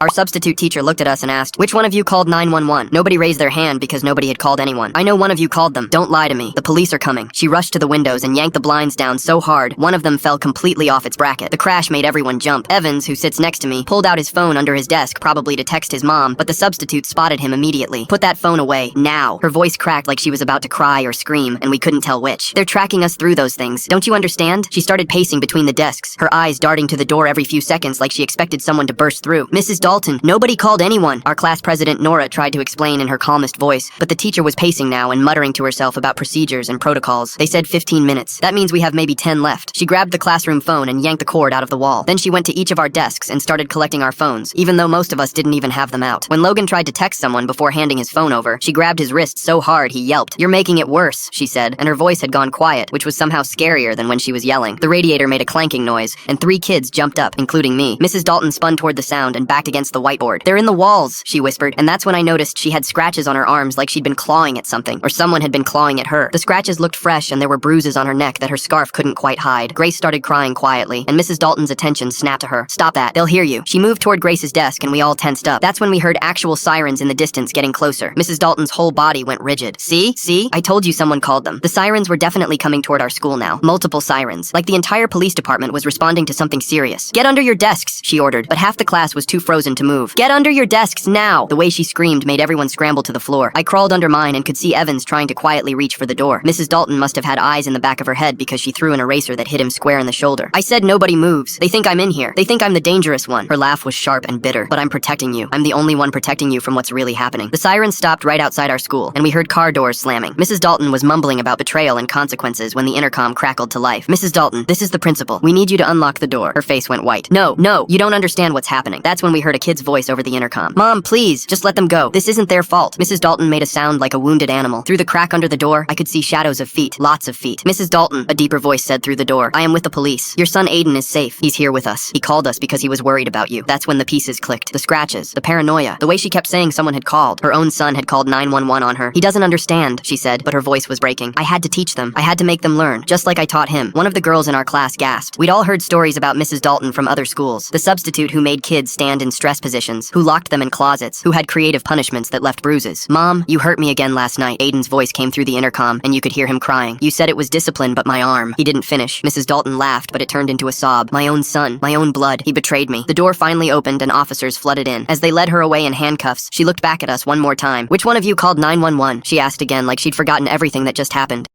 Our substitute teacher looked at us and asked, "Which one of you called 911?" Nobody raised their hand because nobody had called anyone. "I know one of you called them. Don't lie to me. The police are coming." She rushed to the windows and yanked the blinds down so hard, one of them fell completely off its bracket. The crash made everyone jump. Evans, who sits next to me, pulled out his phone under his desk, probably to text his mom, but the substitute spotted him immediately. "Put that phone away, now." Her voice cracked like she was about to cry or scream, and we couldn't tell which. "They're tracking us through those things. Don't you understand?" She started pacing between the desks, her eyes darting to the door every few seconds like she expected someone to burst through. "Mrs. Dalton, nobody called anyone." Our class president, Nora, tried to explain in her calmest voice, but the teacher was pacing now and muttering to herself about procedures and protocols. "They said 15 minutes. That means we have maybe 10 left." She grabbed the classroom phone and yanked the cord out of the wall. Then she went to each of our desks and started collecting our phones, even though most of us didn't even have them out. When Logan tried to text someone before handing his phone over, she grabbed his wrist so hard he yelped. "You're making it worse," she said, and her voice had gone quiet, which was somehow scarier than when she was yelling. The radiator made a clanking noise, and 3 kids jumped up, including me. Mrs. Dalton spun toward the sound and backed against the whiteboard. "They're in the walls," she whispered, and that's when I noticed she had scratches on her arms like she'd been clawing at something, or someone had been clawing at her. The scratches looked fresh, and there were bruises on her neck that her scarf couldn't quite hide. Grace started crying quietly, and Mrs. Dalton's attention snapped to her. "Stop that. They'll hear you." She moved toward Grace's desk, and we all tensed up. That's when we heard actual sirens in the distance getting closer. Mrs. Dalton's whole body went rigid. See? I told you someone called them." The sirens were definitely coming toward our school now. Multiple sirens. Like the entire police department was responding to something serious. "Get under your desks," she ordered, but half the class was too frozen to move. "Get under your desks now!" The way she screamed made everyone scramble to the floor. I crawled under mine and could see Evans trying to quietly reach for the door. Mrs. Dalton must have had eyes in the back of her head because she threw an eraser that hit him square in the shoulder. "I said nobody moves. They think I'm in here. They think I'm the dangerous one." Her laugh was sharp and bitter. "But I'm protecting you. I'm the only one protecting you from what's really happening." The sirens stopped right outside our school, and we heard car doors slamming. Mrs. Dalton was mumbling about betrayal and consequences when the intercom crackled to life. "Mrs. Dalton, this is the principal. We need you to unlock the door." Her face went white. No, you don't understand what's happening." That's when we heard a kid's voice over the intercom. "Mom, please, just let them go. This isn't their fault." Mrs. Dalton made a sound like a wounded animal. Through the crack under the door, I could see shadows of feet. Lots of feet. "Mrs. Dalton," a deeper voice said through the door, "I am with the police. Your son Aiden is safe. He's here with us. He called us because he was worried about you." That's when the pieces clicked. The scratches, the paranoia, the way she kept saying someone had called. Her own son had called 911 on her. "He doesn't understand," she said, but her voice was breaking. "I had to teach them. I had to make them learn, just like I taught him." One of the girls in our class gasped. We'd all heard stories about Mrs. Dalton from other schools. The substitute who made kids stand in stress positions, who locked them in closets, who had creative punishments that left bruises. "Mom, you hurt me again last night." Aiden's voice came through the intercom, and you could hear him crying. "You said it was discipline, but my arm." He didn't finish. Mrs. Dalton laughed, but it turned into a sob. "My own son, my own blood. He betrayed me." The door finally opened and officers flooded in. As they led her away in handcuffs, she looked back at us one more time. "Which one of you called 911?" she asked again like she'd forgotten everything that just happened.